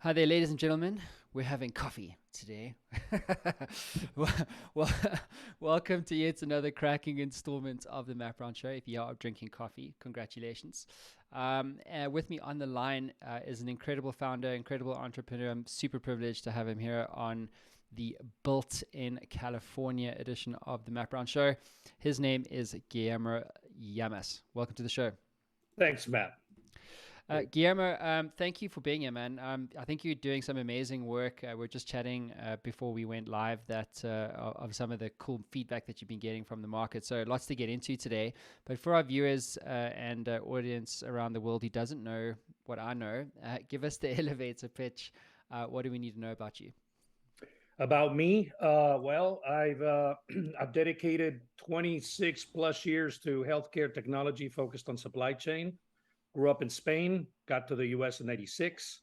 Hi there, ladies and gentlemen. We're having coffee today. well, well, welcome to yet another cracking installment of the Map Round Show. If you are drinking coffee, congratulations. With me on the line is an incredible founder, incredible entrepreneur. I'm super privileged to have him here on the Built in California edition of the Map Round Show. His name is Guillermo Ramas. Welcome to the show. Thanks, Matt. Guillermo, thank you for being here, man. I think you're doing some amazing work. We're just chatting before we went live of some of the cool feedback that you've been getting from the market. So lots to get into today. But for our viewers and audience around the world who doesn't know what I know, give us the elevator pitch. What do we need to know about you? About me, I've I've dedicated 26 plus years to healthcare technology focused on supply chain. Grew up in Spain, got to the US in 86.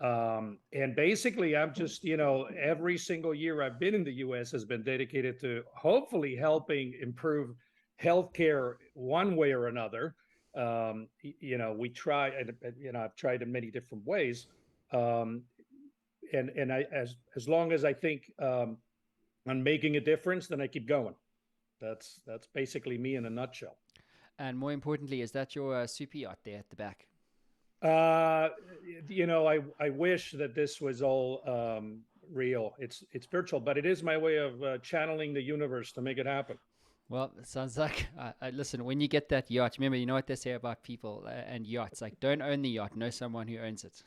And basically, I'm just, every single year I've been in the US has been dedicated to hopefully helping improve healthcare one way or another. We try, and I've tried in many different ways. Um, and as long as I think I'm making a difference, then I keep going. That's basically me in a nutshell. And more importantly, is that your super yacht there at the back? Uh, I wish that this was all real. It's virtual, but it is my way of channeling the universe to make it happen. Well, it sounds like, listen, when you get that yacht, remember, you know what they say about people and yachts, like don't own the yacht, know someone who owns it.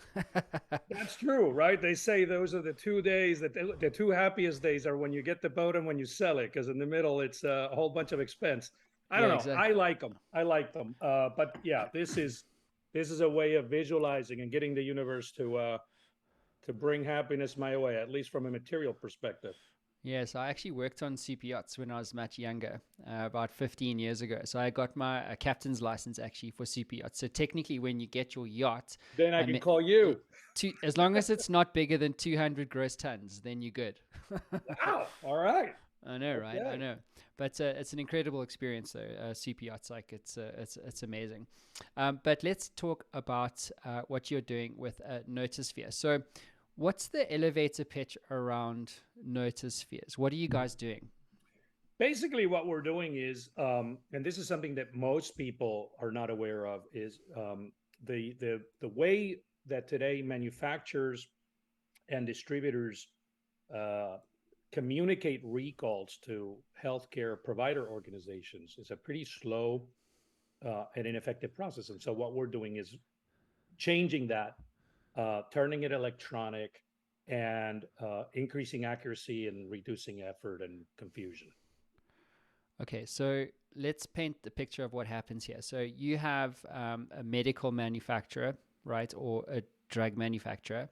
That's true, right? They say those are the 2 days the two happiest days are when you get the boat and when you sell it, because in the middle it's a whole bunch of expense. I Yeah, don't know. exactly. I like them. I like them. But yeah, this is a way of visualizing and getting the universe to bring happiness my way, at least from a material perspective. Yeah, so I actually worked on super yachts when I was much younger, about 15 years ago. So I got my captain's license actually for super yachts. So technically, when you get your yacht, Then I I can mean, call you. as long as it's not bigger than 200 gross tons, then you're good. Wow. All right. I know, right? I Okay. know, but it's an incredible experience, though. CP yachts, like it's amazing. But let's talk about what you're doing with Notisphere. So, what's the elevator pitch around Notospheres? What are you guys doing? Basically, what we're doing is, and this is something that most people are not aware of, is the way that today manufacturers and distributors uh, communicate recalls to healthcare provider organizations is a pretty slow and ineffective process. And so, what we're doing is changing that, turning it electronic, and increasing accuracy and reducing effort and confusion. Okay, so let's paint the picture of what happens here. So you have a medical manufacturer, right, or a drug manufacturer,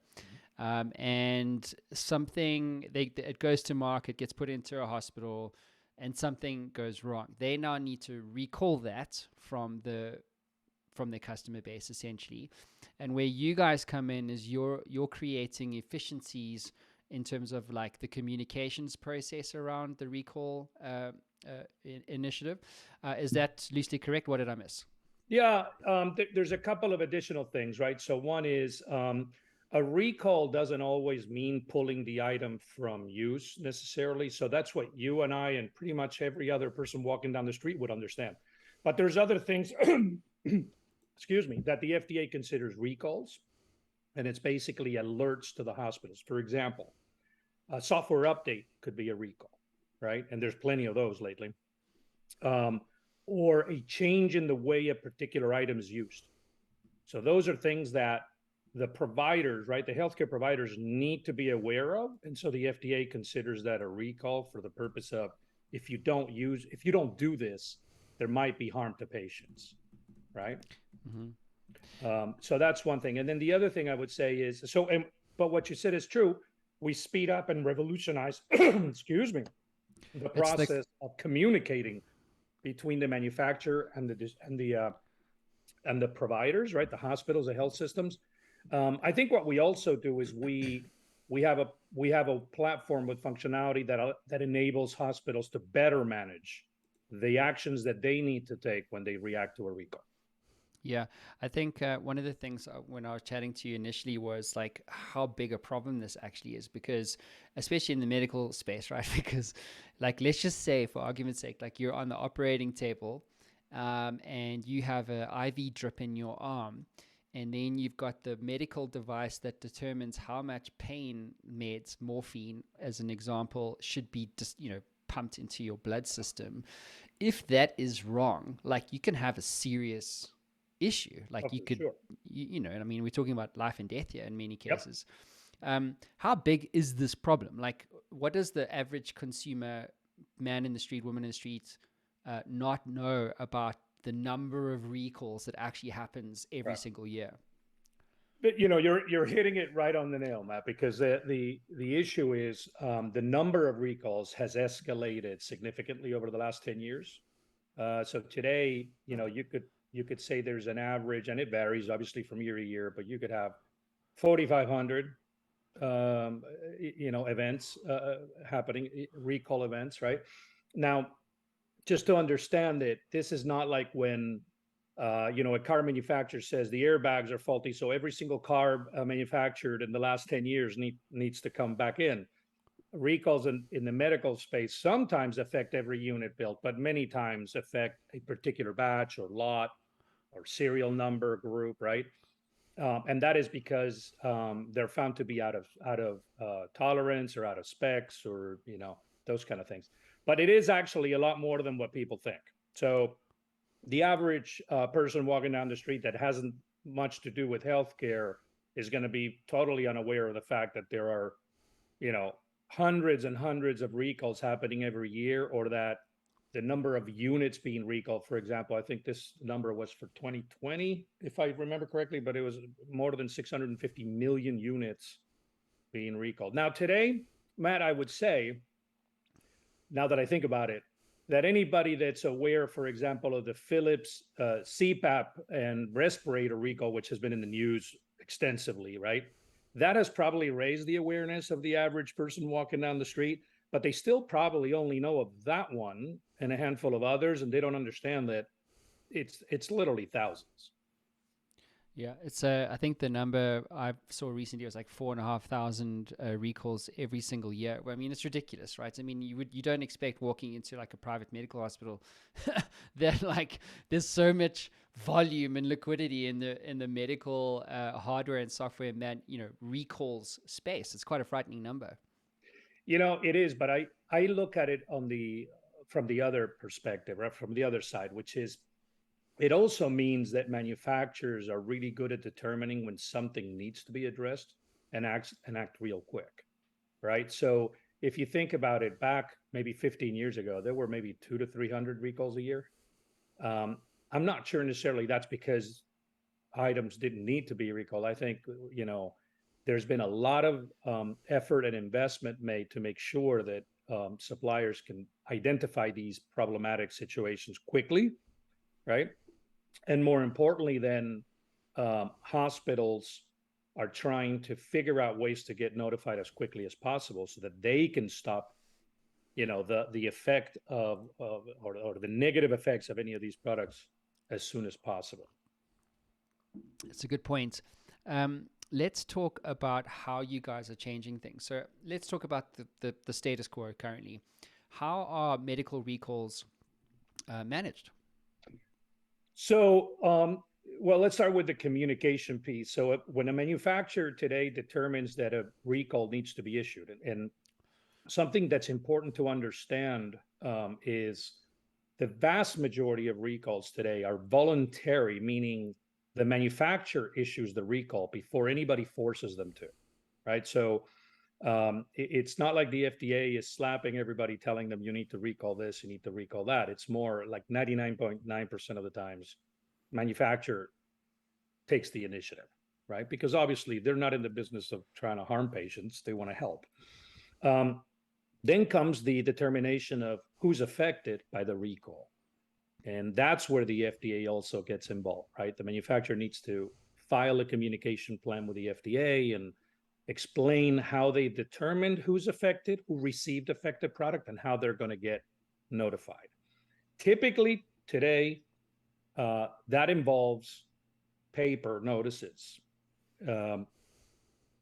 and it goes to market, gets put into a hospital, and something goes wrong. They now need to recall that from their customer base essentially. And where you guys come in is you're creating efficiencies in terms of like the communications process around the recall initiative. Is that loosely correct? What did I miss? Yeah, there's a couple of additional things, right? So one is a recall doesn't always mean pulling the item from use necessarily. So that's what you and I and pretty much every other person walking down the street would understand. But there's other things, excuse me, that the FDA considers recalls, and it's basically alerts to the hospitals. For example, a software update could be a recall, right? And there's plenty of those lately. Um, or a change in the way a particular item is used. So those are things that the providers, right, the healthcare providers need to be aware of. And so the FDA considers that a recall for the purpose of if you don't do this, there might be harm to patients, right? Mm-hmm. So that's one thing. And then the other thing I would say is but what you said is true. We speed up and revolutionize, excuse me, the It's the process of communicating between the manufacturer and the providers, right? The hospitals, the health systems. I think what we also do is we have a platform with functionality that enables hospitals to better manage the actions that they need to take when they react to a recall. Yeah, I think one of the things when I was chatting to you initially was like how big a problem this actually is, because especially in the medical space, right? Because, like, let's just say, for argument's sake, like you're on the operating table, and you have a IV drip in your arm, and then you've got the medical device that determines how much pain meds, morphine, as an example, should be just pumped into your blood system. If that is wrong, like, you can have a serious issue. Oh, Like, you for could, sure. I mean, we're talking about life and death here in many Yep. cases. How big is this problem? Like, what does the average consumer, man in the street, woman in the street, not know about the number of recalls that actually happens every Right. single year? But you're hitting it right on the nail, Matt, because the issue is the number of recalls has escalated significantly over the last 10 years. So today, you could say there's an average, and it varies obviously from year to year, but you could have 4,500 events happening, recall events, right? Now, just to understand it, this is not like when a car manufacturer says the airbags are faulty, so every single car manufactured in the last 10 years needs to come back in. Recalls in the medical space sometimes affect every unit built, but many times affect a particular batch or lot or serial number group, right? And that is because they're found to be out of tolerance or out of specs, or those kind of things. But it is actually a lot more than what people think. So the average person walking down the street that hasn't much to do with healthcare is going to be totally unaware of the fact that there are, you know, hundreds and hundreds of recalls happening every year, or that the number of units being recalled, for example, I think this number was for 2020, if I remember correctly, but it was more than 650 million units being recalled. Now, today, Matt, I would say, now that I think about it, that anybody that's aware, for example, of the Philips CPAP and respirator recall, which has been in the news extensively, right? That has probably raised the awareness of the average person walking down the street, but they still probably only know of that one and a handful of others, and they don't understand that it's literally thousands. Yeah, it's I think the number I saw recently was like 4,500 recalls every single year. Well, I mean, it's ridiculous, right? I mean, you don't expect walking into like a private medical hospital that, like, there's so much volume and liquidity in the medical hardware and software, man, recalls space. It's quite a frightening number. It is, but I look at it from the other perspective, right? From the other side, which is, it also means that manufacturers are really good at determining when something needs to be addressed and act real quick, right? So if you think about it, back maybe 15 years ago, there were maybe 200 to 300 recalls a year. Um, I'm not sure necessarily that's because items didn't need to be recalled. I think there's been a lot of effort and investment made to make sure that suppliers can identify these problematic situations quickly, right? And more importantly, then hospitals are trying to figure out ways to get notified as quickly as possible so that they can stop, the effect or the negative effects of any of these products as soon as possible. It's a good point. Let's talk about how you guys are changing things. So let's talk about the status quo currently. How are medical recalls managed? So, well, let's start with the communication piece. So, when a manufacturer today determines that a recall needs to be issued, and something that's important to understand is the vast majority of recalls today are voluntary, meaning the manufacturer issues the recall before anybody forces them to, right? So, it's not like the FDA is slapping everybody, telling them you need to recall this, you need to recall that. It's more like 99.9% of the times, manufacturer takes the initiative, right? Because obviously they're not in the business of trying to harm patients; they want to help. Um, then comes the determination of who's affected by the recall. And that's where the FDA also gets involved, right? The manufacturer needs to file a communication plan with the FDA and explain how they determined who's affected, who received affected product, and how they're going to get notified. Typically, today, that involves paper notices. And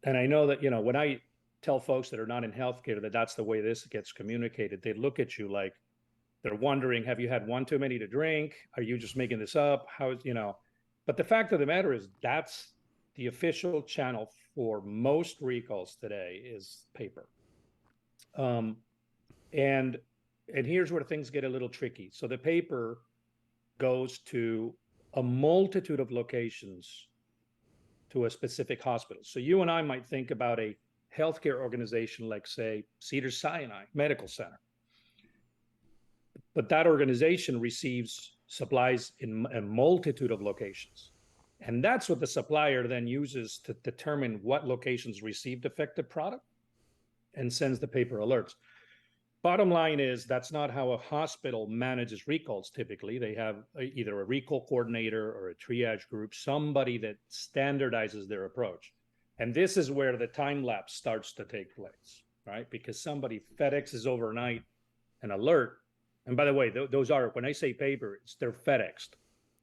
I know that, when I tell folks that are not in healthcare that that's the way this gets communicated, they look at you like they're wondering, have you had one too many to drink? Are you just making this up? But the fact of the matter is that's the official channel for most recalls today is paper. And here's where things get a little tricky. So the paper goes to a multitude of locations to a specific hospital. So you and I might think about a healthcare organization like, say, Cedars-Sinai Medical Center. But that organization receives supplies in a multitude of locations. And that's what the supplier then uses to determine what locations received affected product and sends the paper alerts. Bottom line is that's not how a hospital manages recalls typically. They have either a recall coordinator or a triage group, somebody that standardizes their approach. And this is where the time lapse starts to take place, right? Because somebody FedExes overnight an alert. And by the way, those are, when I say paper, they're FedExed,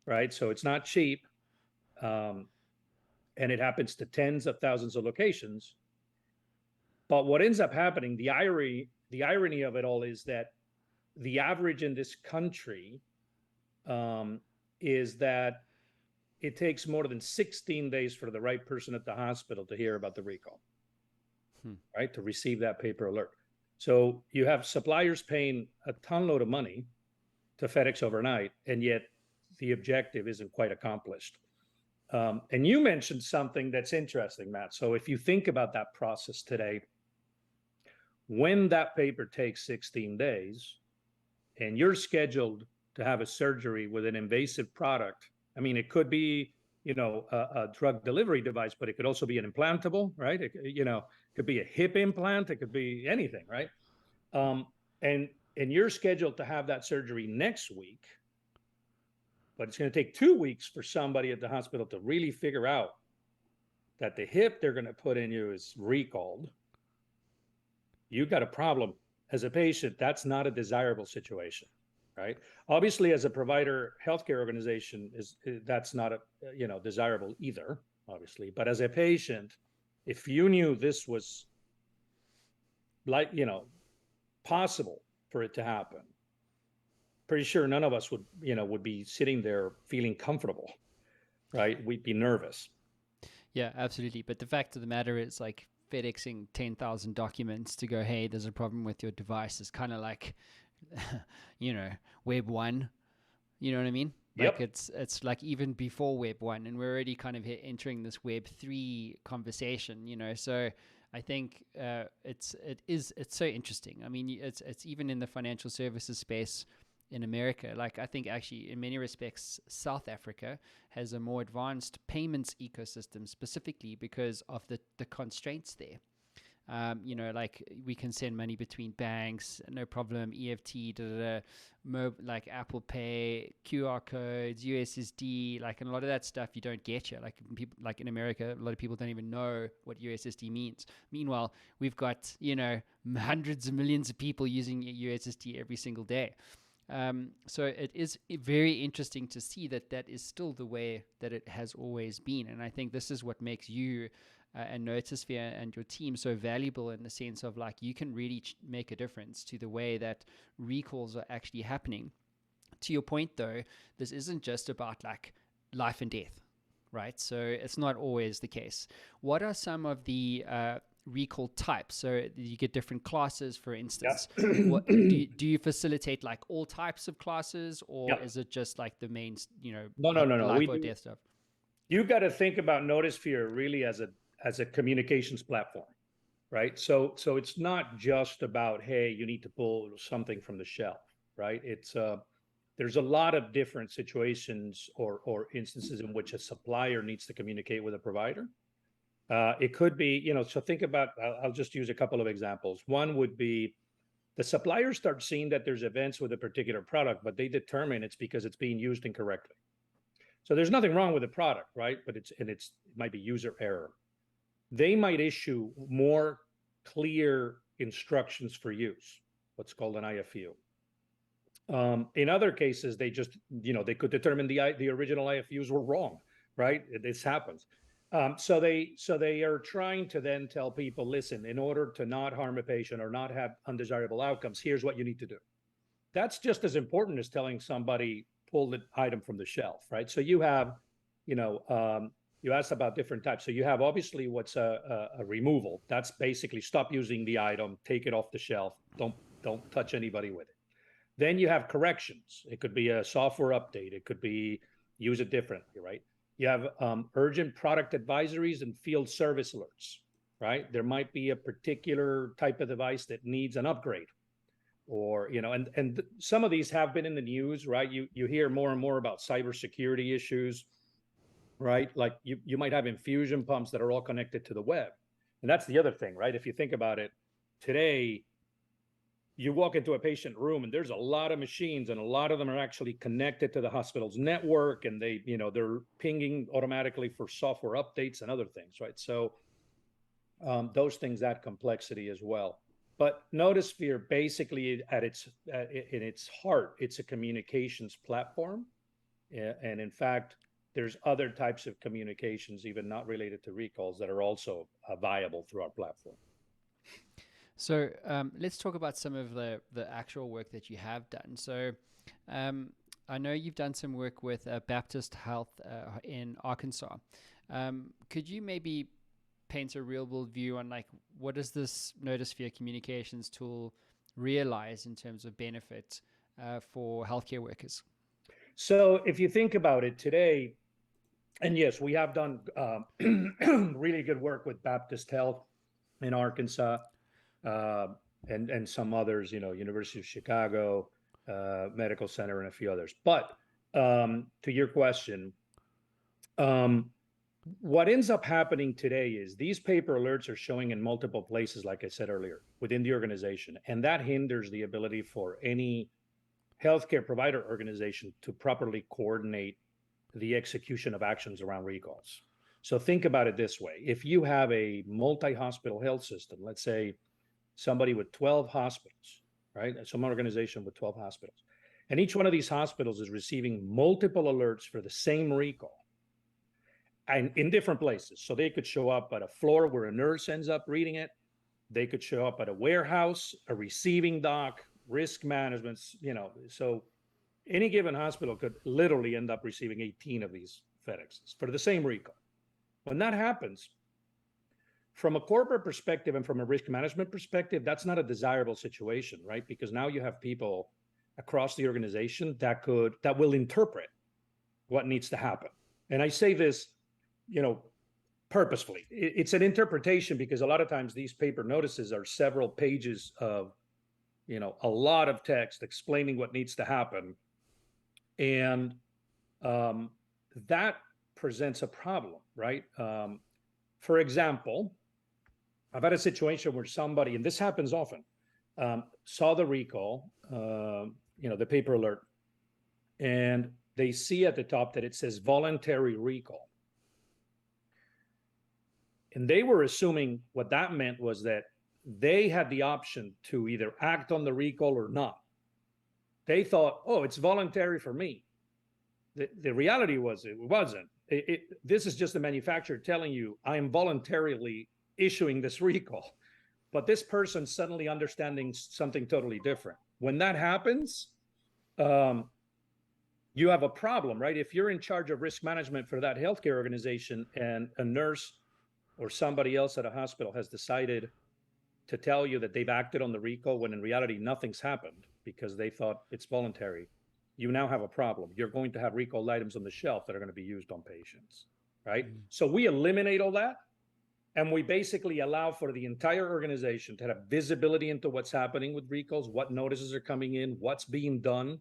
right? So it's not cheap. And it happens to tens of thousands of locations. But what ends up happening, the irony of it all is that the average in this country is that it takes more than 16 days for the right person at the hospital to hear about the recall, right? To receive that paper alert. So you have suppliers paying a ton load of money to FedEx overnight, and yet the objective isn't quite accomplished. And you mentioned something that's interesting, Matt. So if you think about that process today, when that paper takes 16 days and you're scheduled to have a surgery with an invasive product, I mean, it could be, a drug delivery device, but it could also be an implantable, right? It could be a hip implant. It could be anything, right? And you're scheduled to have that surgery next week, but it's going to take 2 weeks for somebody at the hospital to really figure out that the hip they're going to put in you is recalled. You've got a problem. As a patient, that's not a desirable situation, right? Obviously, as a provider, healthcare organization that's not desirable either, obviously. But as a patient, if you knew this was possible for it to happen, pretty sure none of us would be sitting there feeling comfortable, right? We'd be nervous. Yeah, absolutely. But the fact of the matter is, like, FedExing 10,000 documents to go, hey, there's a problem with your device is kind of like, Web 1. You know what I mean? Like, Yep. it's like even before Web 1, and we're already kind of entering this Web 3 conversation, So I think it's so interesting. I mean, it's even in the financial services space in America. Like, I think actually in many respects, South Africa has a more advanced payments ecosystem specifically because of the constraints there. Like, we can send money between banks, no problem, EFT, like Apple Pay, QR codes, USSD, like, and a lot of that stuff you don't get here. Like, people, like in America, a lot of people don't even know what USSD means. Meanwhile, we've got, hundreds of millions of people using USSD every single day. So it is very interesting to see that is still the way that it has always been. And I think this is what makes you and Notisphere and your team so valuable, in the sense of, like, you can really make a difference to the way that recalls are actually happening. To your point, though, this isn't just about, like, life and death, right? So it's not always the case. What are some of the recall types? So you get different classes, for instance. Yep. What do you facilitate, like, all types of classes, or Yep. is it just like the main, No. life or death stuff? You got to think about Notisphere really as a communications platform, right? So it's not just about, hey, you need to pull something from the shelf, right? It's there's a lot of different situations or instances in which a supplier needs to communicate with a provider. It could be, so think about, I'll just use a couple of examples. One would be the suppliers start seeing that there's events with a particular product, but they determine it's because it's being used incorrectly. So there's nothing wrong with the product, right? But it might be user error. They might issue more clear instructions for use, what's called an IFU. In other cases, they just, they could determine the original IFUs were wrong, right? This happens. So they are trying to then tell people, listen, in order to not harm a patient or not have undesirable outcomes, here's what you need to do. That's just as important as telling somebody pull the item from the shelf, right? So you have, you know, you asked about different types. So you have obviously what's a removal. That's basically stop using the item, take it off the shelf, don't touch anybody with it. Then you have corrections. It could be a software update. It could be use it differently, right? You have urgent product advisories and field service alerts, right? There might be a particular type of device that needs an upgrade, or and some of these have been in the news, right? You hear more and more about cybersecurity issues, right? Like you might have infusion pumps that are all connected to the web, and that's the other thing, right? If you think about it, today you walk into a patient room and there's a lot of machines, and a lot of them are actually connected to the hospital's network, and they're pinging automatically for software updates and other things, right? So those things add complexity as well. But Notisphere basically in its heart, it's a communications platform. And in fact, there's other types of communications, even not related to recalls, that are also viable through our platform. So let's talk about some of the actual work that you have done. So I know you've done some work with Baptist Health in Arkansas. Could you maybe paint a real world view on like what does this Notosphere communications tool realize in terms of benefit for healthcare workers? So if you think about it today, and yes, we have done really good work with Baptist Health in Arkansas, and some others, University of Chicago, Medical Center, and a few others. But to your question, what ends up happening today is these paper alerts are showing in multiple places, like I said earlier, within the organization, and that hinders the ability for any healthcare provider organization to properly coordinate the execution of actions around recalls. So think about it this way. If you have a multi-hospital health system, let's say somebody with 12 hospitals, right? Some organization with 12 hospitals, and each one of these hospitals is receiving multiple alerts for the same recall, and in different places. So they could show up at a floor where a nurse ends up reading it. They could show up at a warehouse, a receiving dock, risk management, so any given hospital could literally end up receiving 18 of these FedExes for the same recall. When that happens, from a corporate perspective and from a risk management perspective, that's not a desirable situation, right? Because now you have people across the organization that will interpret what needs to happen. And I say this, purposefully. It's an interpretation because a lot of times these paper notices are several pages of, a lot of text explaining what needs to happen. And that presents a problem, right? For example, I've had a situation where somebody, and this happens often, saw the recall, the paper alert, and they see at the top that it says voluntary recall. And they were assuming what that meant was that they had the option to either act on the recall or not. They thought, oh, it's voluntary for me. The reality was it wasn't. This is just the manufacturer telling you, I am voluntarily issuing this recall. But this person suddenly understanding something totally different. When that happens, you have a problem, right? If you're in charge of risk management for that healthcare organization and a nurse or somebody else at a hospital has decided to tell you that they've acted on the recall when in reality nothing's happened because they thought it's voluntary, you now have a problem. You're going to have recalled items on the shelf that are going to be used on patients, right? Mm-hmm. So we eliminate all that, and we basically allow for the entire organization to have visibility into what's happening with recalls, what notices are coming in, what's being done,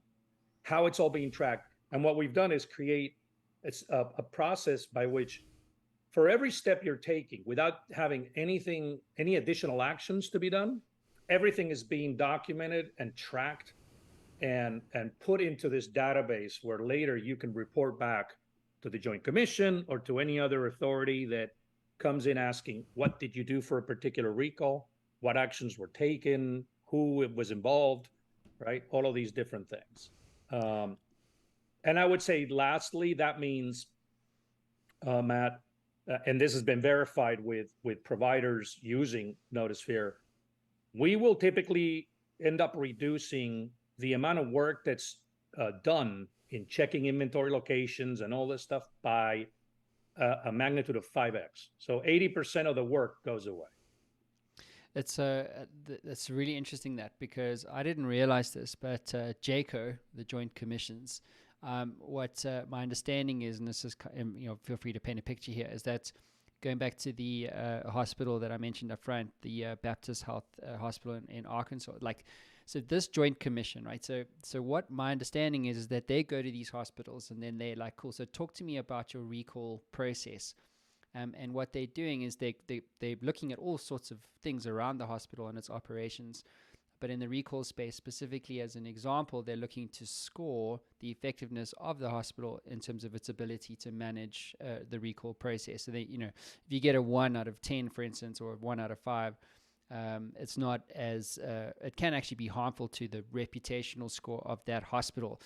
how it's all being tracked. And what we've done is create a process by which for every step you're taking, without having any additional actions to be done, everything is being documented and tracked and put into this database where later you can report back to the Joint Commission or to any other authority that comes in asking, what did you do for a particular recall? What actions were taken? Who was involved, right? All of these different things. And I would say, lastly, that means Matt, and this has been verified with providers using Notisphere, we will typically end up reducing the amount of work that's done in checking inventory locations and all this stuff by a magnitude of 5x. So 80% of the work goes away. It's really interesting that, because I didn't realize this, but JACO, the Joint Commissions, what my understanding is, and this is, feel free to paint a picture here, is that going back to the hospital that I mentioned up front, the Baptist Health Hospital in Arkansas, like, so this Joint Commission, right? So what my understanding is that they go to these hospitals and then they're like, cool, so talk to me about your recall process. And what they're doing is they're looking at all sorts of things around the hospital and its operations. But in the recall space, specifically as an example, they're looking to score the effectiveness of the hospital in terms of its ability to manage the recall process. So they, if you get a 1 out of 10, for instance, or a 1 out of 5, it's not as it can actually be harmful to the reputational score of that hospital.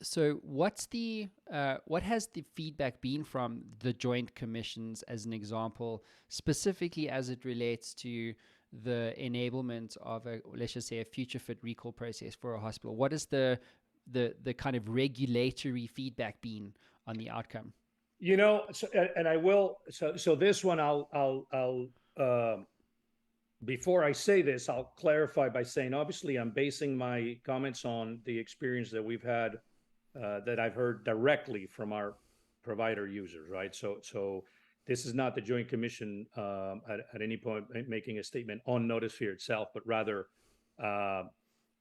So what's the what has the feedback been from the Joint Commissions, as an example, specifically as it relates to the enablement of let's just say a future fit recall process for a hospital? What is the kind of regulatory feedback been on the outcome? And I will. So this one, I'll before I say this, I'll clarify by saying, obviously, I'm basing my comments on the experience that we've had, that I've heard directly from our provider users, right? So this is not the Joint Commission at any point making a statement on Notosphere itself, but rather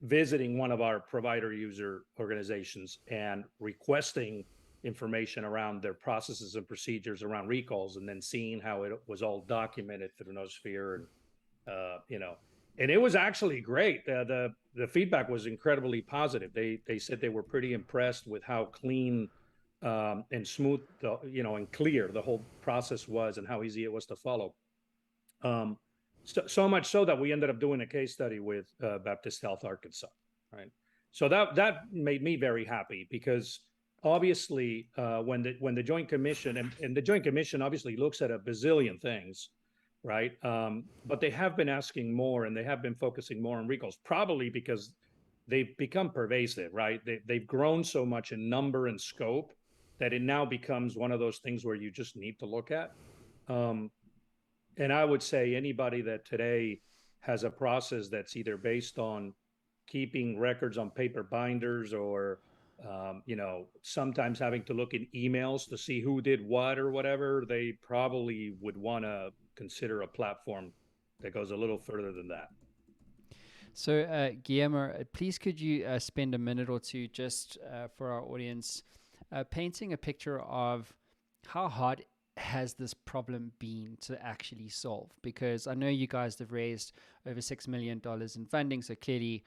visiting one of our provider user organizations and requesting information around their processes and procedures around recalls, and then seeing how it was all documented through Notosphere, and and it was actually great. The feedback was incredibly positive. They said they were pretty impressed with how clean and smooth, and clear the whole process was, and how easy it was to follow. So much so that we ended up doing a case study with Baptist Health Arkansas, right? So that made me very happy, because obviously when the Joint Commission, and the Joint Commission obviously looks at a bazillion things, right? But they have been asking more, and they have been focusing more on recalls, probably because they've become pervasive, right? They've grown so much in number and scope that it now becomes one of those things where you just need to look at. And I would say anybody that today has a process that's either based on keeping records on paper binders, or sometimes having to look in emails to see who did what or whatever, they probably would want to consider a platform that goes a little further than that. So, Guillermo, please could you spend a minute or two just for our audience, painting a picture of how hard has this problem been to actually solve? Because I know you guys have raised over $6 million in funding, so clearly,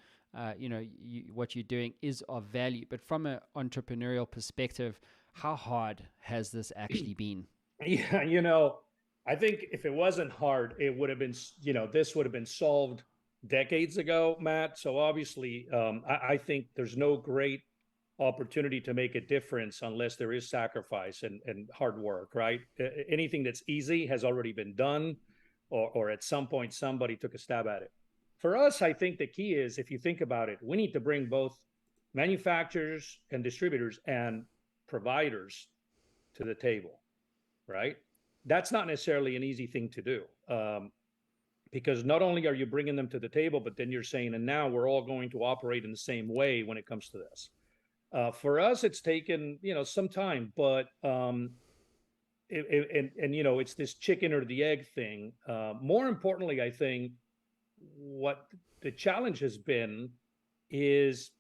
what you're doing is of value. But from an entrepreneurial perspective, how hard has this actually been? Yeah, I think if it wasn't hard, it would have been, this would have been solved decades ago, Matt. So obviously, I think there's no great opportunity to make a difference unless there is sacrifice and hard work, right? Anything that's easy has already been done, or at some point somebody took a stab at it. For us, I think the key is, if you think about it, we need to bring both manufacturers and distributors and providers to the table, right? That's not necessarily an easy thing to do, because not only are you bringing them to the table, but then you're saying, and now we're all going to operate in the same way when it comes to this. For us, it's taken some time, but it's this chicken or the egg thing. More importantly, I think what the challenge has been is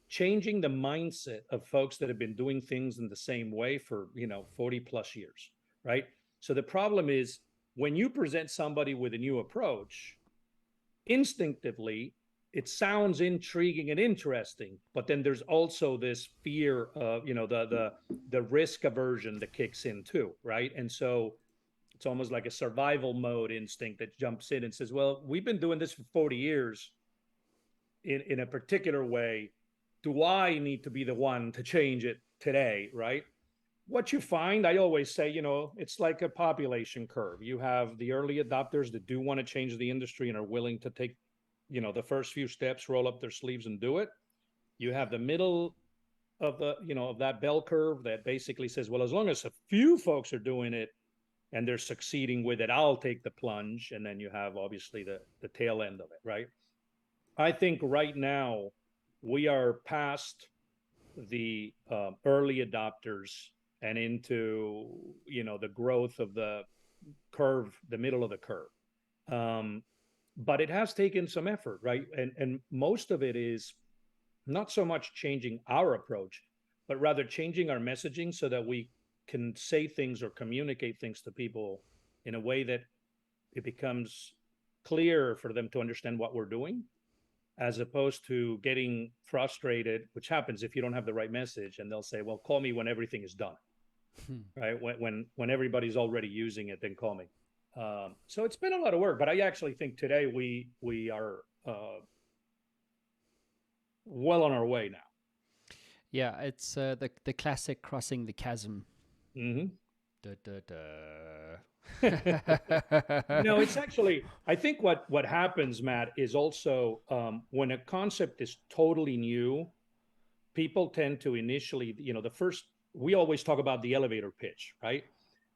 changing the mindset of folks that have been doing things in the same way for 40 plus years, right? So the problem is, when you present somebody with a new approach, instinctively it sounds intriguing and interesting, but then there's also this fear of the risk aversion that kicks in too, right? And so it's almost like a survival mode instinct that jumps in and says, well, we've been doing this for 40 years in a particular way. do I need to be the one to change it today, right? What you find, I always say, it's like a population curve. You have the early adopters that do want to change the industry and are willing to take, the first few steps, roll up their sleeves and do it. You have the middle of of that bell curve that basically says, well, as long as a few folks are doing it and they're succeeding with it, I'll take the plunge. And then you have obviously the tail end of it, right? I think right now we are past the early adopters and into the growth of the curve, the middle of the curve. But it has taken some effort, right? And most of it is not so much changing our approach, but rather changing our messaging so that we can say things or communicate things to people in a way that it becomes clear for them to understand what we're doing, as opposed to getting frustrated, which happens if you don't have the right message, and they'll say, well, call me when everything is done. Right? When everybody's already using it, then call me. So it's been a lot of work, but I actually think today we are well on our way now. Yeah, it's the classic crossing the chasm. Mm-hmm. Da, da, da. It's actually, I think what happens, Matt, is also when a concept is totally new, people tend to initially, we always talk about the elevator pitch, right?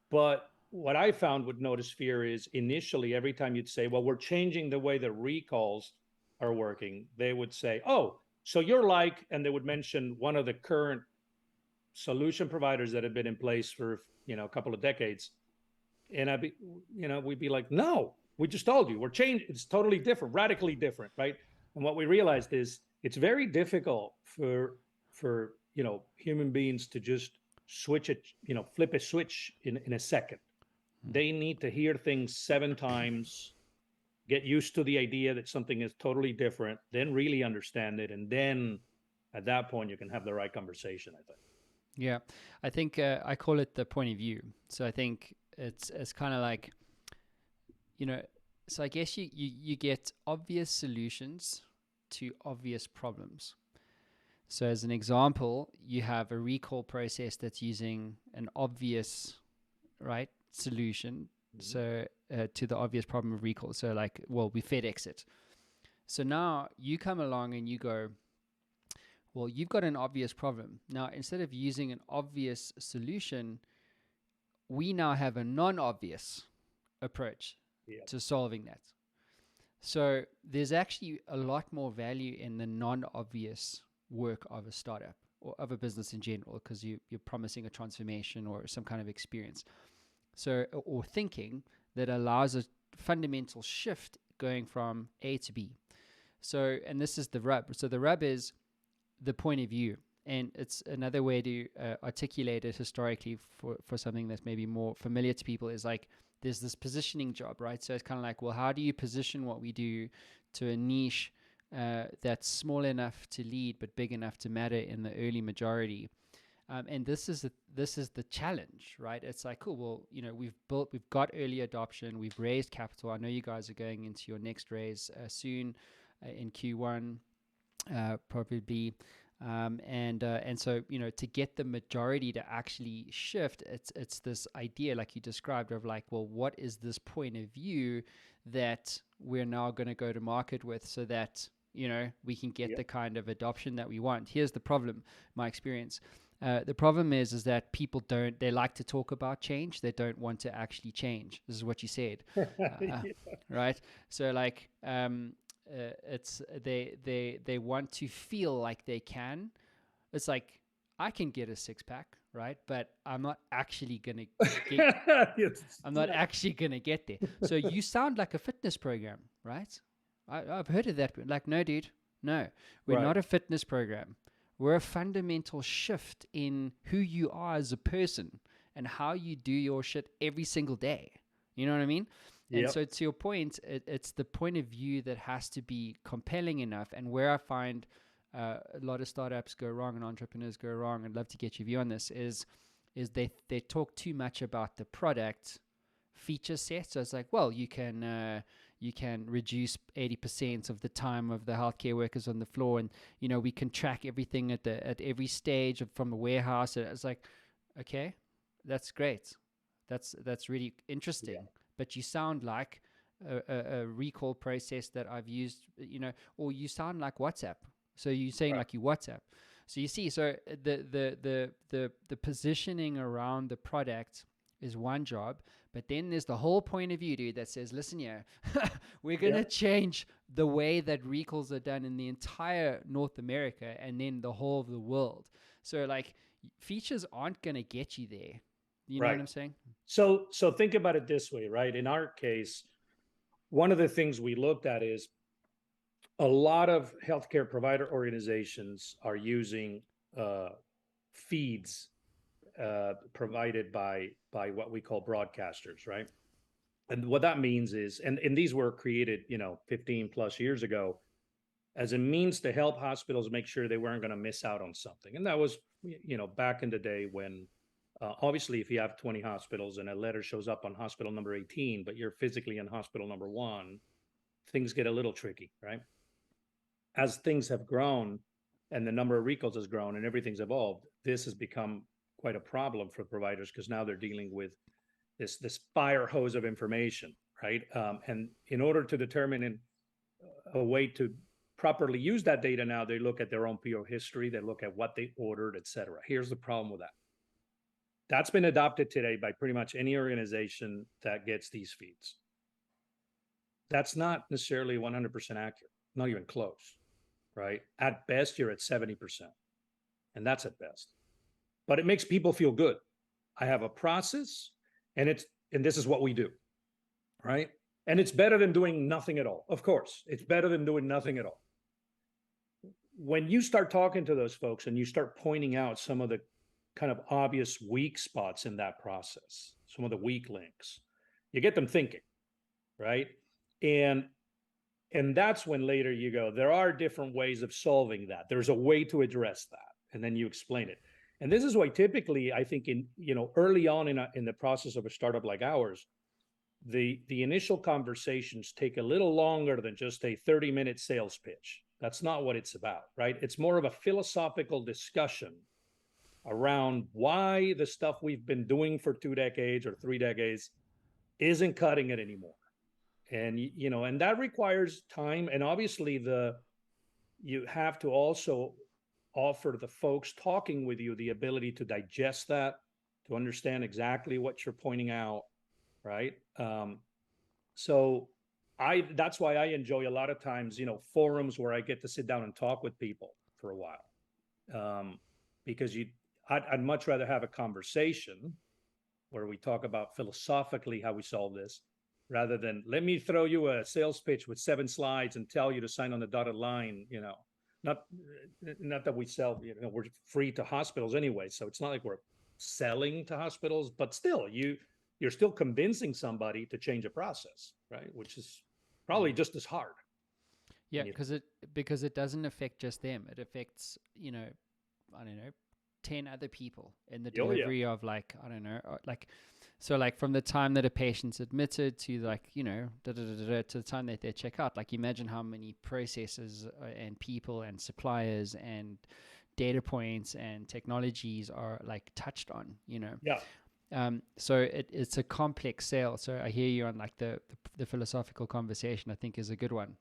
But what I found with Notisphere is initially, every time you'd say, well, we're changing the way the recalls are working, they would say, oh, so you're like, and they would mention one of the current solution providers that have been in place for, a couple of decades. And we'd be like, no, we just told you we're changing. It's totally different, radically different, right? And what we realized is it's very difficult for human beings to just switch it, flip a switch in a second. They need to hear things 7 times, get used to the idea that something is totally different, then really understand it, and then at that point you can have the right conversation, I think. Yeah, I think I call it the point of view. So I think it's kind of like, so I guess you get obvious solutions to obvious problems. So as an example, you have a recall process that's using an obvious, right, solution. So to the obvious problem of recall. So like, well, we FedEx it. So now you come along and you go, well, you've got an obvious problem. Now, instead of using an obvious solution, we now have a non-obvious approach to solving that. So there's actually a lot more value in the non-obvious work of a startup or of a business in general, because you're promising a transformation or some kind of experience. So, or thinking that allows a fundamental shift going from A to B. So, and this is the rub. So the rub is the point of view. And it's another way to articulate it historically for something that's maybe more familiar to people is like, there's this positioning job, right? So it's kind of like, well, how do you position what we do to a niche that's small enough to lead but big enough to matter in the early majority? And this is the challenge, right? It's like, cool, well, we've got early adoption, we've raised capital. I know you guys are going into your next raise soon in Q1, probably. And so, to get the majority to actually shift, it's this idea like you described of like, well, what is this point of view that we're now going to go to market with so that, we can get the kind of adoption that we want. Here's the problem, my experience. The problem is that people they like to talk about change. They don't want to actually change. This is what you said, right? So like, it's they want to feel like they can. It's like, I can get a 6-pack, right? But I'm not actually gonna get. I'm not actually gonna get there. So you sound like a fitness program, right? I've heard of that. Like, no, dude, no, we're not a fitness program. We're a fundamental shift in who you are as a person and how you do your shit every single day. You know what I mean? And so to your point, it's the point of view that has to be compelling enough. And where I find a lot of startups go wrong and entrepreneurs go wrong, I'd love to get your view on this, is they talk too much about the product feature set. So it's like, well, you can you can reduce 80% of the time of the healthcare workers on the floor, and we can track everything at every stage from the warehouse. It's like, okay, that's great, that's really interesting. Yeah. But you sound like a recall process that I've used, or you sound like WhatsApp. So you're saying Right. like you WhatsApp. So you see, so the positioning around the product is one job, but then there's the whole point of view, dude, that says, listen here, we're gonna Yeah. change the way that recalls are done in the entire North America and then the whole of the world. So like features aren't gonna get you there. You know what Right. I'm saying? So think about it this way, right? In our case, one of the things we looked at is a lot of healthcare provider organizations are using uh, feeds provided by what we call broadcasters, right? And what that means is, and these were created, 15 plus years ago, as a means to help hospitals make sure they weren't going to miss out on something. And that was, back in the day when, obviously, if you have 20 hospitals and a letter shows up on hospital number 18, but you're physically in hospital number one, things get a little tricky, right? As things have grown and the number of recalls has grown and everything's evolved, this has become quite a problem for providers because now they're dealing with this fire hose of information, right? And in order to determine a way to properly use that data, now they look at their own PO history, they look at what they ordered, et cetera. Here's the problem with that. That's been adopted today by pretty much any organization that gets these feeds. That's not necessarily 100% accurate, not even close, right? At best, you're at 70%, and that's at best. But it makes people feel good. I have a process, and this is what we do, right? And it's better than doing nothing at all. Of course, it's better than doing nothing at all. When you start talking to those folks and you start pointing out some of the kind of obvious weak spots in that process, some of the weak links, you get them thinking, right? And that's when later you go, there are different ways of solving that. There's a way to address that, and then you explain it. And this is why typically I think early on in the process of a startup like ours, the initial conversations take a little longer than just a 30-minute sales pitch. That's not what it's about, right? It's more of a philosophical discussion around why the stuff we've been doing for 2 decades or 3 decades isn't cutting it anymore. And and that requires time, and obviously you have to also offer the folks talking with you the ability to digest that, to understand exactly what you're pointing out, right? So that's why I enjoy a lot of times, forums where I get to sit down and talk with people for a while, because I'd much rather have a conversation where we talk about philosophically how we solve this, rather than let me throw you a sales pitch with 7 slides and tell you to sign on the dotted line. Not not that we sell, we're free to hospitals anyway, so it's not like we're selling to hospitals, but still you're still convincing somebody to change a process, right? Which is probably just as hard. Yeah, You, because it doesn't affect just them. It affects, I don't know, 10 other people in the oh yeah, delivery of, like, I don't know, like, so like from the time that a patient's admitted to, like, to the time that they check out. Like, imagine how many processes and people and suppliers and data points and technologies are like touched on, yeah. So it's a complex sale. So I hear you on like the philosophical conversation, I think, is a good one.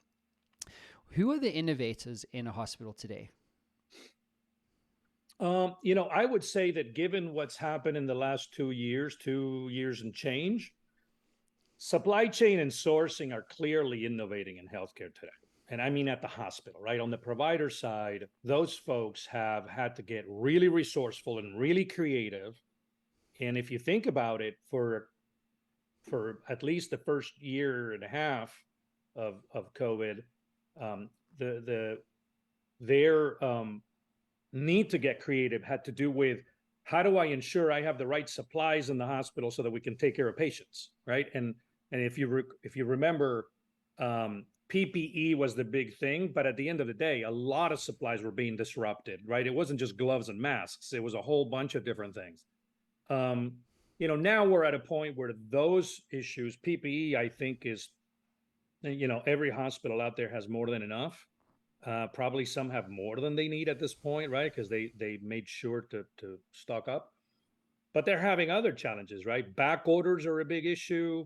Who are the innovators in a hospital today? I would say that given what's happened in the last 2 years and change, supply chain and sourcing are clearly innovating in healthcare today. And I mean at the hospital, right? On the provider side, those folks have had to get really resourceful and really creative. And if you think about it, for at least the first year and a half of COVID, their need to get creative had to do with, how do I ensure I have the right supplies in the hospital so that we can take care of patients, right? And if you remember, PPE was the big thing, but at the end of the day, a lot of supplies were being disrupted, right? It wasn't just gloves and masks; it was a whole bunch of different things. Now we're at a point where those issues, PPE, I think, is every hospital out there has more than enough. Probably some have more than they need at this point, right? Because they made sure to stock up. But they're having other challenges, right? Back orders are a big issue.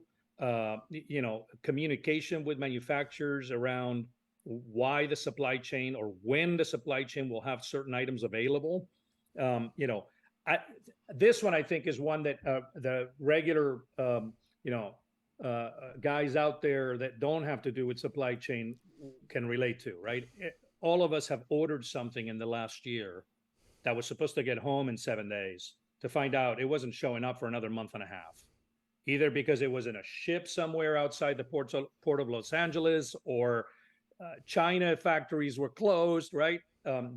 Communication with manufacturers around why the supply chain or when the supply chain will have certain items available. Um, you know, I, this one I think is one that the regular, you know, guys out there that don't have to do with supply chain can relate to, right? All of us have ordered something in the last year that was supposed to get home in 7 days to find out it wasn't showing up for another month and a half, either because it was in a ship somewhere outside the port of Los Angeles, or China factories were closed, right?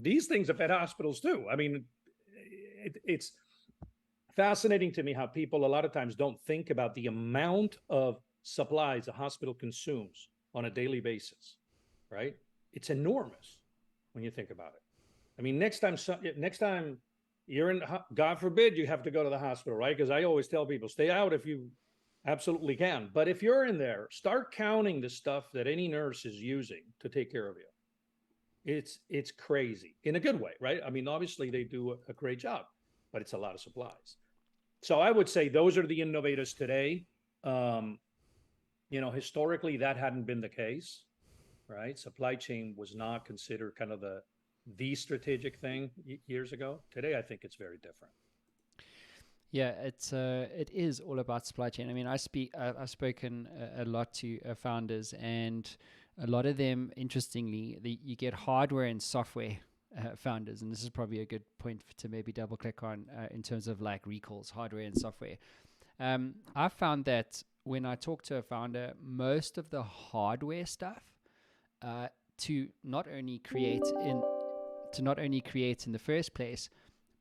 These things affect hospitals too. I mean, it's fascinating to me how people a lot of times don't think about the amount of supplies a hospital consumes on a daily basis, right? It's enormous when you think about it. I mean, next time you're in, God forbid, you have to go to the hospital, right? Because I always tell people, stay out if you absolutely can. But if you're in there, start counting the stuff that any nurse is using to take care of you. It's crazy in a good way, right? I mean, obviously they do a great job, but it's a lot of supplies. So I would say those are the innovators today. Um, Historically that hadn't been the case, right? Supply chain was not considered kind of the strategic thing years ago. Today, I think it's very different. Yeah, it is all about supply chain. I mean, I've spoken a lot to founders, and a lot of them, interestingly, you get hardware and software founders, and this is probably a good point to maybe double click on in terms of like recalls, hardware and software. I found that when I talk to a founder, most of the hardware stuff uh, to not only create in the first place,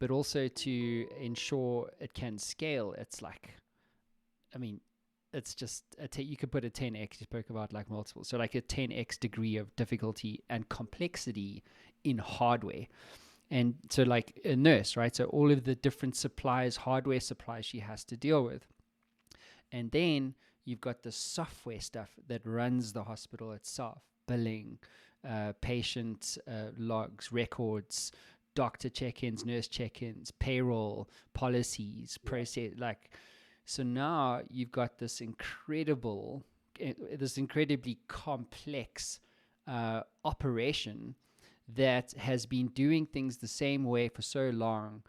but also to ensure it can scale. It's like, I mean, it's just you could put a 10x. You spoke about like multiple, so like a 10x degree of difficulty and complexity in hardware. And so, like a nurse, right? So all of the different supplies, hardware supplies she has to deal with, and then you've got the software stuff that runs the hospital itself, billing, patient logs, records, doctor check-ins, nurse check-ins, payroll, policies, process. Like, so now you've got this incredibly complex operation that has been doing things the same way for so long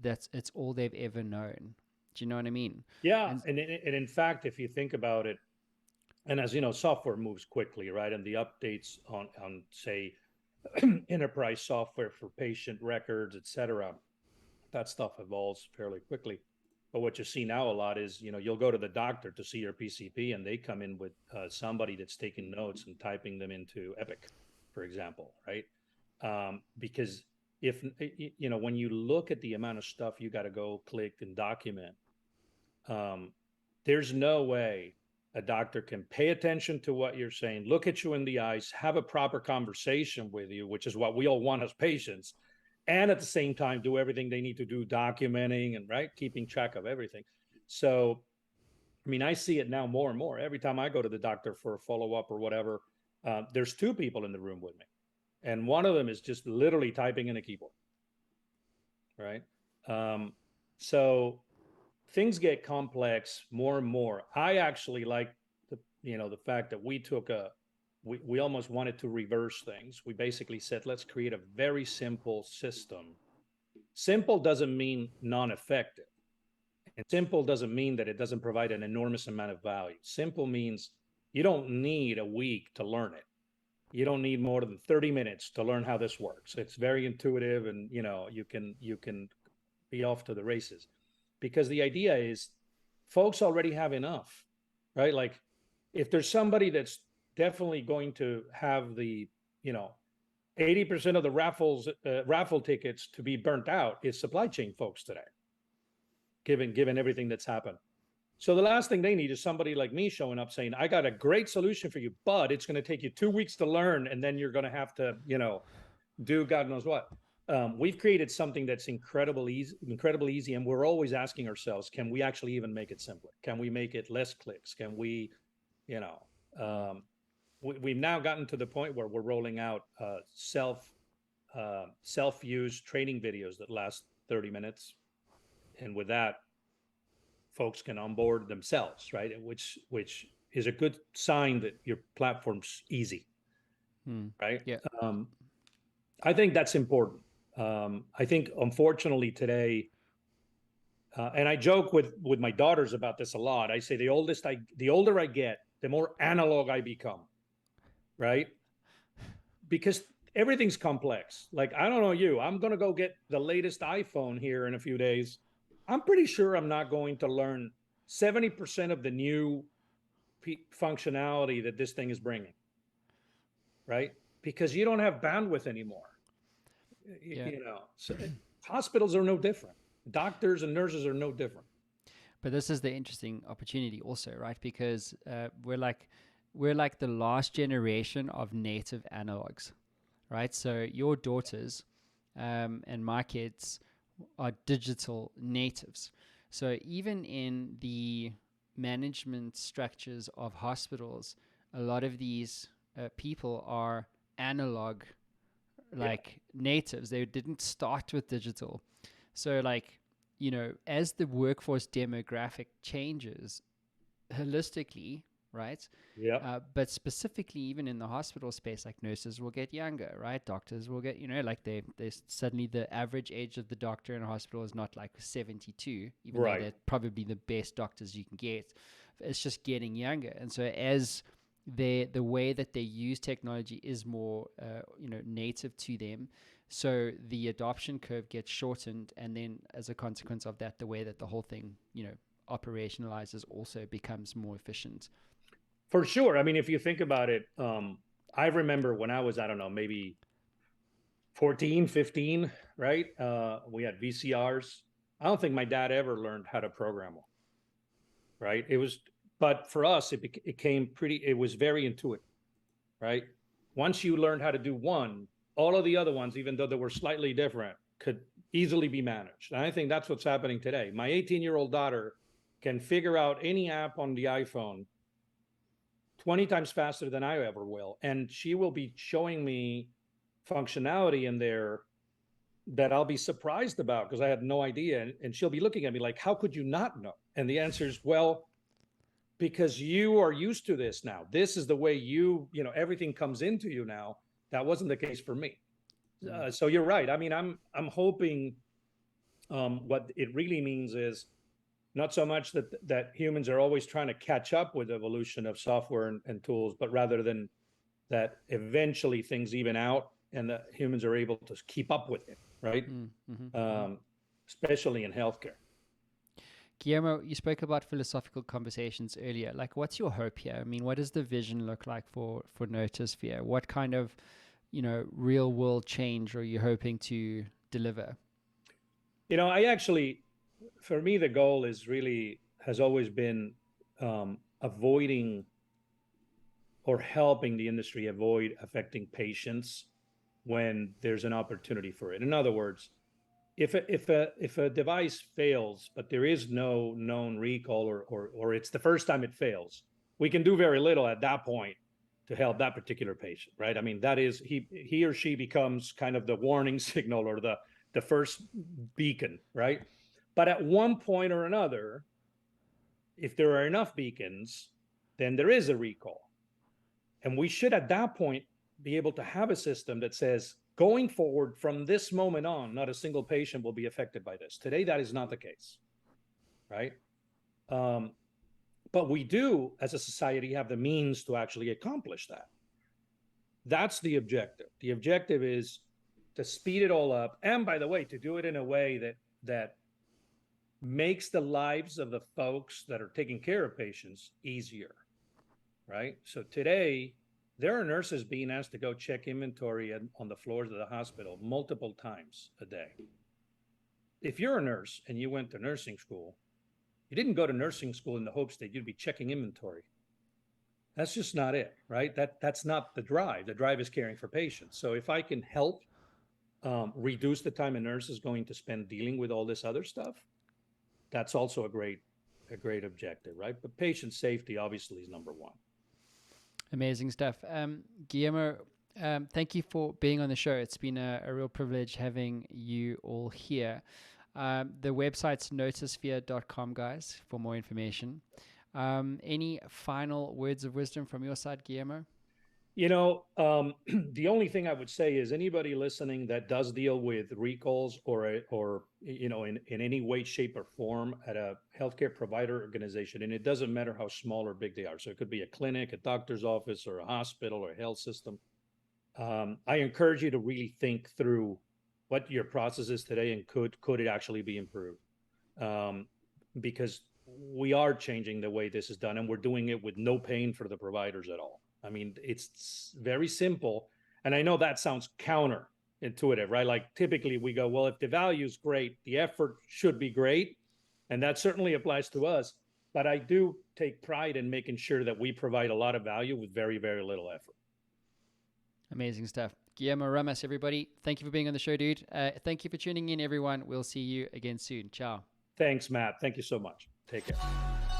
that it's all they've ever known. Do you know what I mean? Yeah, And and in fact, if you think about it, and as you know, software moves quickly, right? And the updates on say enterprise software for patient records, et cetera, that stuff evolves fairly quickly. But what you see now a lot is, you'll go to the doctor to see your PCP, and they come in with somebody that's taking notes and typing them into Epic, for example, right? Because if when you look at the amount of stuff you got to go click and document, um, there's no way a doctor can pay attention to what you're saying, look at you in the eyes, have a proper conversation with you, which is what we all want as patients, and at the same time do everything they need to do, documenting and right, keeping track of everything. So, I mean, I see it now more and more. Every time I go to the doctor for a follow-up or whatever, there's two people in the room with me, and one of them is just literally typing in a keyboard, right? Um, so things get complex more and more. I actually like the fact that we almost wanted to reverse things. We basically said, let's create a very simple system. Simple doesn't mean non-effective, and simple doesn't mean that it doesn't provide an enormous amount of value. Simple means you don't need a week to learn it. You don't need more than 30 minutes to learn how this works. It's very intuitive, and you can be off to the races, because the idea is folks already have enough, right? Like, if there's somebody that's definitely going to have the, 80% of the raffle tickets to be burnt out, is supply chain folks today, given everything that's happened. So the last thing they need is somebody like me showing up saying, I got a great solution for you, but it's going to take you 2 weeks to learn, and then you're going to have to, do God knows what. We've created something that's incredibly easy, and we're always asking ourselves, can we actually even make it simpler? Can we make it less clicks? Can we, you know, um, we've now gotten to the point where we're rolling out self-use training videos that last 30 minutes, and with that, folks can onboard themselves, right? Which is a good sign that your platform's easy, right? Yeah. I think that's important. I think unfortunately today, and I joke with my daughters about this a lot. I say the older I get, the more analog I become, right? Because everything's complex. Like, I don't know you, I'm going to go get the latest iPhone here in a few days. I'm pretty sure I'm not going to learn 70% of the new functionality that this thing is bringing, right? Because you don't have bandwidth anymore. Yeah. So hospitals are no different. Doctors and nurses are no different. But this is the interesting opportunity also, right? Because we're like the last generation of native analogs, right? So your daughters and my kids are digital natives. So even in the management structures of hospitals, a lot of these people are analog, like natives. They didn't start with digital. So like, as the workforce demographic changes holistically, right? Yeah. But specifically, even in the hospital space, like nurses will get younger, right? Doctors will get, like they suddenly the average age of the doctor in a hospital is not like 72, even though Right. they're probably the best doctors you can get. It's just getting younger, and so as the way that they use technology is more, native to them. So the adoption curve gets shortened, and then as a consequence of that, the way that the whole thing, operationalizes also becomes more efficient. For sure. I mean, if you think about it, I remember when I was, I don't know, maybe 14, 15, right? We had VCRs. I don't think my dad ever learned how to program one, right? But for us, it came it was very intuitive, right? Once you learned how to do one, all of the other ones, even though they were slightly different, could easily be managed. And I think that's what's happening today. My 18-year-old daughter can figure out any app on the iPhone 20 times faster than I ever will. And she will be showing me functionality in there that I'll be surprised about because I had no idea. And she'll be looking at me like, how could you not know? And the answer is, well, because you are used to this now. This is the way everything comes into you now. That wasn't the case for me. So you're right. I mean, I'm hoping what it really means is not so much that humans are always trying to catch up with evolution of software and tools, but rather than that eventually things even out and that humans are able to keep up with it, right? Especially in healthcare. Guillermo, you spoke about philosophical conversations earlier. Like, what's your hope here? I mean, what does the vision look like for Notosphere? What kind of, real world change are you hoping to deliver? I actually, for me, the goal has always been avoiding or helping the industry avoid affecting patients when there's an opportunity for it. In other words, if a device fails, but there is no known recall or it's the first time it fails, we can do very little at that point to help that particular patient, right? I mean, that is he or she becomes kind of the warning signal or the first beacon, right? But at one point or another, if there are enough beacons, then there is a recall. And we should at that point be able to have a system that says, going forward from this moment on, not a single patient will be affected by this. Today, that is not the case, right? But we do, as a society, have the means to actually accomplish that. That's the objective. The objective is to speed it all up. And by the way, to do it in a way that makes the lives of the folks that are taking care of patients easier, right? So today, there are nurses being asked to go check inventory on the floors of the hospital multiple times a day. If you're a nurse and you went to nursing school, you didn't go to nursing school in the hopes that you'd be checking inventory. That's just not it, right? That's not the drive. The drive is caring for patients. So if I can help reduce the time a nurse is going to spend dealing with all this other stuff, that's also a great objective, right? But patient safety obviously is number one. Amazing stuff. Guillermo, thank you for being on the show. It's been a real privilege having you all here. The website's notosphere.com, guys, for more information. Any final words of wisdom from your side, Guillermo? The only thing I would say is anybody listening that does deal with recalls or in any way, shape, or form at a healthcare provider organization, and it doesn't matter how small or big they are. So it could be a clinic, a doctor's office, or a hospital or a health system. I encourage you to really think through what your process is today and could it actually be improved? Because we are changing the way this is done, and we're doing it with no pain for the providers at all. I mean, it's very simple. And I know that sounds counterintuitive, right? Like typically we go, well, if the value is great, the effort should be great. And that certainly applies to us. But I do take pride in making sure that we provide a lot of value with very, very little effort. Amazing stuff. Guillermo Ramas, everybody. Thank you for being on the show, dude. Thank you for tuning in, everyone. We'll see you again soon. Ciao. Thanks, Matt. Thank you so much. Take care.